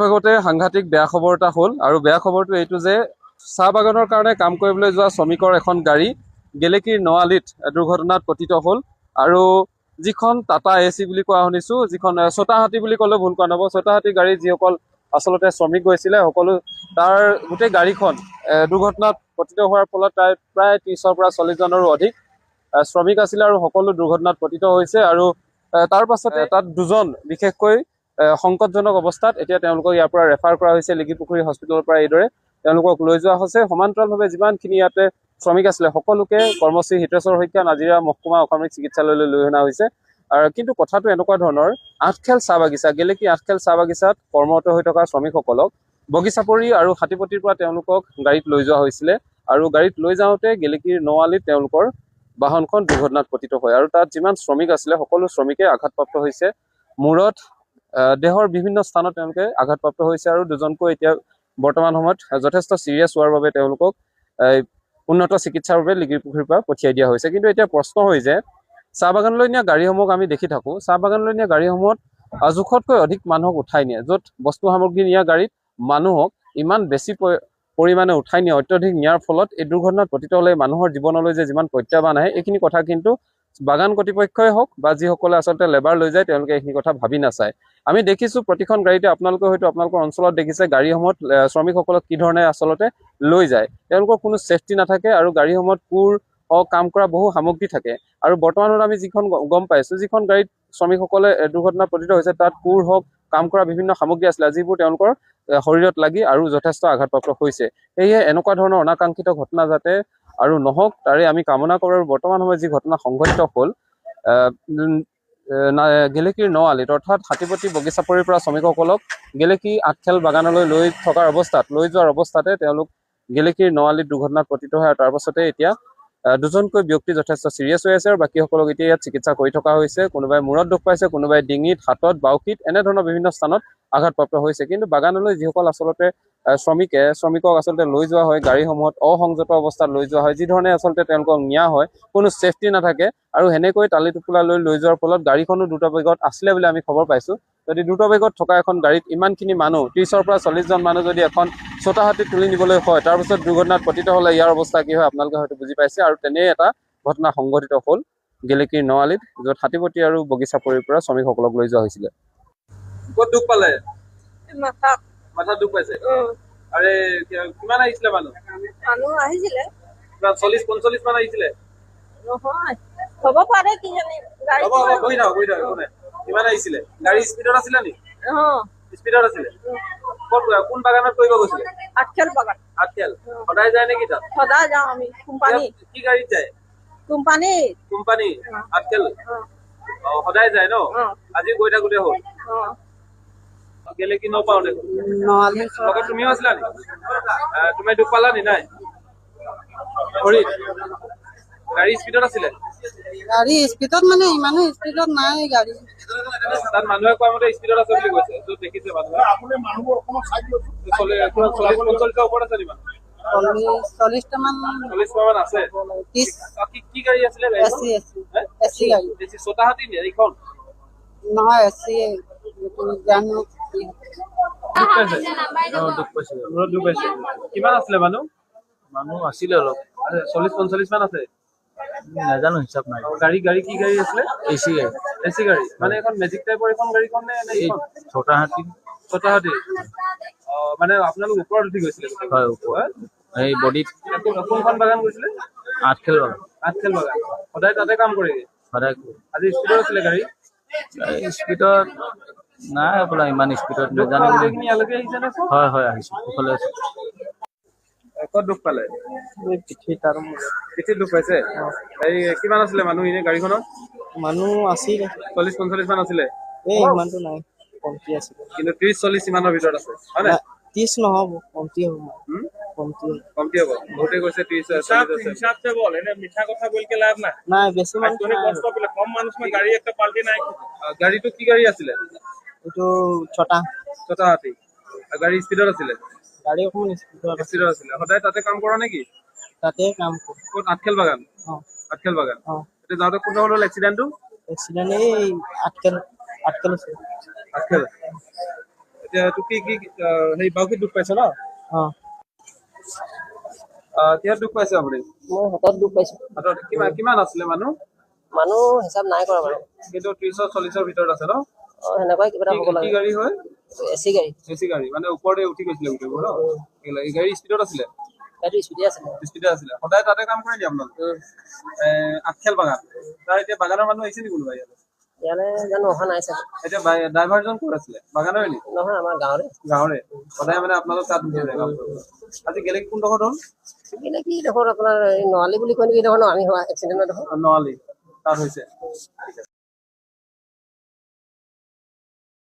আগতে সাংঘাতিক বেয়া খবৰ এটা হ'ল আৰু বেয়া খবৰটো এইটো যে চাহ বাগানৰ কাৰণে কাম কৰিবলৈ যোৱা শ্ৰমিকৰ এখন গাড়ী গেলেকীৰ নআলিত দুৰ্ঘটনাত পতিত হ'ল আৰু যিখন টাটা এচি বুলি কোৱা শুনিছো, যিখন ছটা হাতী বুলি ক'লে ভুল কোৱা নহ'ব, ছটা হাতী গাড়ী যিসকল আচলতে শ্ৰমিক গৈছিলে সকলো তাৰ গোটেই গাড়ীখন দুৰ্ঘটনাত পতিত হোৱাৰ ফলত প্ৰায় 30ৰ পৰা 40জনৰো অধিক শ্ৰমিক আছিলে আৰু সকলো দুৰ্ঘটনাত পতিত হৈছে। আৰু তাৰ পাছতে তাত দুজন বিশেষকৈ সংকটজনক অৱস্থাত এতিয়া তেওঁলোকক ইয়াৰ পৰা ৰেফাৰ কৰা হৈছে লিগিপুখুৰী হস্পিটেলৰ পৰা। এইদৰে তেওঁলোকক লৈ যোৱা হৈছে। সমান্তৰালভাৱে যিমানখিনি ইয়াতে শ্ৰমিক আছিলে সকলোকে কৰ্মশ্ৰী হিতেশ্বৰ শইকীয়া নাজিৰা মহকুমা অসামৰিক চিকিৎসালয়লৈ লৈ অনা হৈছে। কিন্তু কথাটো এনেকুৱা ধৰণৰ, আঠখেল চাহ বাগিচা, গেলেকী আঠখেল চাহ বাগিচাত কৰ্মৰত হৈ থকা শ্ৰমিকসকলক বগীচাপৰি আৰু হাতীপতিৰ পৰা তেওঁলোকক গাড়ীত লৈ যোৱা হৈছিলে আৰু গাড়ীত লৈ যাওঁতে গেলেকীৰ নআলিত তেওঁলোকৰ বাহনখন দুৰ্ঘটনাত পতিত হয় আৰু তাত যিমান শ্ৰমিক আছিলে সকলো শ্ৰমিকে আঘাতপ্ৰাপ্ত হৈছে। মূৰত দেহৰ বিভিন্ন স্থানত তেওঁলোকে আঘাতপ্ৰাপ্ত হৈছে আৰু দুজনকৈ এতিয়া বৰ্তমান সময়ত যথেষ্ট চিৰিয়াছ হোৱাৰ বাবে তেওঁলোকক উন্নত চিকিৎসাৰ বাবে লিগিপুখুৰীৰ পৰা পঠিয়াই দিয়া হৈছে। কিন্তু এতিয়া প্ৰশ্ন হয় যে চাহ বাগানলৈ নিয়া গাড়ীসমূহক আমি দেখি থাকোঁ, চাহ বাগানলৈ নিয়া গাড়ীসমূহত জোখতকৈ অধিক মানুহক উঠাই নিয়ে, য'ত বস্তু সামগ্ৰী নিয়া গাড়ীত মানুহক ইমান বেছি পৰিমাণে উঠাই নিয়ে, অত্যধিক নিয়াৰ ফলত এই দুৰ্ঘটনাত পতিত হ'লে মানুহৰ জীৱনলৈ যে যিমান প্ৰত্যাহ্বান আহে এইখিনি কথা কিন্তু বাগান কৰ্তৃপক্ষই হওক বা যিসকলে আচলতে লেবাৰ লৈ যায় তেওঁলোকে এইখিনি কথা ভাবি নাচায়। আমি দেখিছোঁ প্ৰতিখন গাড়ীতে, আপোনালোকে হয়তো আপোনালোকৰ অঞ্চলত দেখিছে গাড়ীসমূহত শ্ৰমিকসকলক কি ধৰণে আচলতে লৈ যায়। তেওঁলোকৰ কোনো ছেফটি নাথাকে আৰু গাড়ীসমূহত কোৰ হওক কাম কৰা বহু সামগ্ৰী থাকে আৰু বৰ্তমানত আমি যিখন গম পাইছোঁ, যিখন গাড়ীত শ্ৰমিকসকলে দুৰ্ঘটনাত পতিত হৈছে তাত কোৰ হওক কাম কৰা বিভিন্ন সামগ্ৰী আছিলে যিবোৰ তেওঁলোকৰ শৰীৰত লাগি আৰু যথেষ্ট আঘাতপ্ৰাপ্ত হৈছে। সেয়েহে এনেকুৱা ধৰণৰ অনাকাংক্ষিত ঘটনা যাতে আৰু নহওক তাৰে আমি কামনা কৰোঁ। আৰু বৰ্তমান সময়ত যি ঘটনা সংঘটিত হ'ল গেলেকীৰ নআলিত অৰ্থাৎ হাতীপতি বগীচাপৰিৰ পৰা শ্ৰমিকসকলক গেলেকী আঠখেল বাগানলৈ লৈ যোৱাৰ অৱস্থাতে তেওঁলোক গেলেকীৰ নআলিত দুৰ্ঘটনাত পতিত হয় আৰু তাৰ পাছতে এতিয়া দুজনকৈ ব্যক্তি যথেষ্ট চিৰিয়াছ হৈ আছে আৰু বাকীসকলক এতিয়া ইয়াত চিকিৎসা কৰি থকা হৈছে। কোনোবাই মূৰত দুখ পাইছে, কোনোবাই ডিঙিত, হাতত, বাউসীত এনেধৰণৰ বিভিন্ন স্থানত আঘাতপ্ৰাপ্ত হৈছে। কিন্তু বাগানলৈ যিসকল আচলতে শ্ৰমিকক আচলতে লৈ যোৱা হয় গাড়ীসমূহত অসংযত অৱস্থাত লৈ যোৱা হয়, যি ধৰণে আচলতে তেওঁলোকক নিয়া হয়, কোনো ছেফটি নাথাকে আৰু সেনেকৈ টালি টোপোলা লৈ যোৱাৰ ফলত গাড়ীখনো দ্ৰুত বেগত আছিলে বুলি আমি খবৰ পাইছোঁ। যদি দ্ৰুত বেগত থকা এখন গাড়ীত ইমানখিনি মানুহ 30ৰ পৰা 40জন মানুহ যদি এখন ছটা হাতীত তুলি নিবলৈ হয়, তাৰপিছত দুৰ্ঘটনাত পতিত হ'লে ইয়াৰ অৱস্থা কি হয় আপোনালোকে হয়তো বুজি পাইছে। আৰু তেনে এটা ঘটনা সংঘটিত হ'ল গেলেকীৰ নআলিত, য'ত হাতীপতি আৰু বগীচাপৰিৰ পৰা শ্ৰমিকসকলক লৈ যোৱা হৈছিলে। ক'ত দুখ পালে? মাথাত দুখ পাইছে। আৰে কিমান আহিছিলে মানুহ? আহিছিলে 40-45 মান আহিছিলে। নহয় হ'ব পাৰে কিজানি গাড়ী কিমান আহিছিলে? গাড়ী স্পীডত আছিলে নেকি? স্পীডত আছিলে। কোন বাগানত কৰিব গৈছিলে? আঠখেল বাগান। আঠখেল সদায় যায় নেকি তাত? সদায় যাওঁ আমি। কোম্পানী কি গাড়ীত যায়? কোম্পানী আঠখেল সদায় যায় ন? আজি গৈ থাকোতে হ'ল গেলেকী নপাওঁ দেখোন। লগত তুমিও আছিলা নি? তুমি দুখ পালা নি? নাই ভৰিত? গাড়ী স্পীডত আছিলে? গাড়ী স্পীডত মানে ইমানো স্পীডত নাই গাড়ী। তাত মানুহে কোৱা মতে স্পীডত আছে বুলি কৈছে, য'ত দেখিছে মানুহে। 40-45ৰ ওপৰত আছে নেকি? 40টা মান আছে। কি গাড়ী আছিলে? এচি গাড়ী। ছটা হাতী এইখন নহয়, এচি জানো দুখ পাইছে। কিমান আছিলে মানুহ? আছিলে অলপ 40-45 মান আছে। নাজানো, হিচাপ নাই। গাড়ী কি গাড়ী আছিলে? এচি গাড়ী। মানে এখন মেজিক টাইপৰ এখন গাড়ীখন নে? ছটা হাতী। মানে আপোনালোক ওপৰত উঠি গৈছিলে? হয়, ওপৰত এই বডিত। কোনখন বাগান গৈছিলে? আঠখেল বাগান। আঠখেল বাগান। সদায় তাতে কাম কৰেগে? সদায়। আজি স্পীডত আছিলে গাড়ী? স্পীডত নাই আপোনাৰ, ইমান স্পীডত নাজানো। ইয়ালৈকে আহিছে নে? হয় আহিছো। সকলোৱে আছে। ক'ত দুখ পালে? পিঠিত দুখ পাইছে। এই কিমান আছিলে মানুহ এনে গাড়ীখনত? মানুহ আছিল 40-45 মান আছিলে। ইমানটো নাই, কমটি আছিলে। কিন্তু 30-40 ইমানৰ ভিতৰত আছে হয় নাই? 30 নহ'ব, কমটি হ'ব। কমটি হ'ব। বহুতে কৈছে 30-40 हिसाब से बोल है मीठा কথা বলকে লাভ নাই। নাই বেছি মানুহ তোনে কষ্ট পেলে কম মানুষ में গাড়ী একটা পাল্টি নাই। গাড়ীটো কি গাড়ী আছিলে? এইটো ছটা হাতী। গাড়ী স্পীডত আছিলে? গাড়ী অকমান স্পীডত আছিলে। সদায় তাতে কাম কৰা নেকি? তাতে কাম কৰোঁ। ক'ত? আঠখেল বাগান। আঠখেল বাগান। এতিয়া যাওঁতে কোনটো হ'ল এক্সিডেণ্টটো? এক্সিডেণ্ট এই আঠখেল আছে। আঠখেল। এতিয়া তোৰ কি সেই বাউকীত দুখ পাইছে ন অঁ কিহত দুখ পাইছে আপুনি মই হাতত দুখ পাইছো হাতত কিমান আছিলে মানুহ মানুহ হিচাপ নাই কৰা বাৰু কিন্তু 30-40ৰ ভিতৰত আছে ন সেনেকুৱাই কিবা এটা হ'ব কি লাগে গাড়ী হয় এচি গাড়ী এচি গাড়ী মানে ওপৰতে উঠি গৈছিলে গোটেইবোৰ ন এই গাড়ী স্পীডত আছিলে সেইটো স্পিডে আছে স্পীডে আছিলে সদায় তাতে কাম কৰে নি আপোনালোক আঠখেল বাগান তাৰ এতিয়া বাগানৰ মানুহ আহিছে নি কোনোবা ইয়াত ইয়ালৈ জানো অহা নাই চাগে এতিয়া ড্ৰাইভাৰজন ক'ত আছিলে বাগানৰে নি নহয় আমাৰ গাঁৱৰে গাঁৱৰে সদায় মানে আপোনালোক তাত গুচি যায় কাম কৰিব আজি গেলেকী কোনডোখৰত হ'ল এইবিলাক কি ডোখৰ আপোনাৰ এই নৱালী বুলি কয় নেকি এইডোখৰ ন আমি হোৱা এক্সিডেণ্টৰ ডোখৰ নৱালী তাত হৈছে ঠিক আছে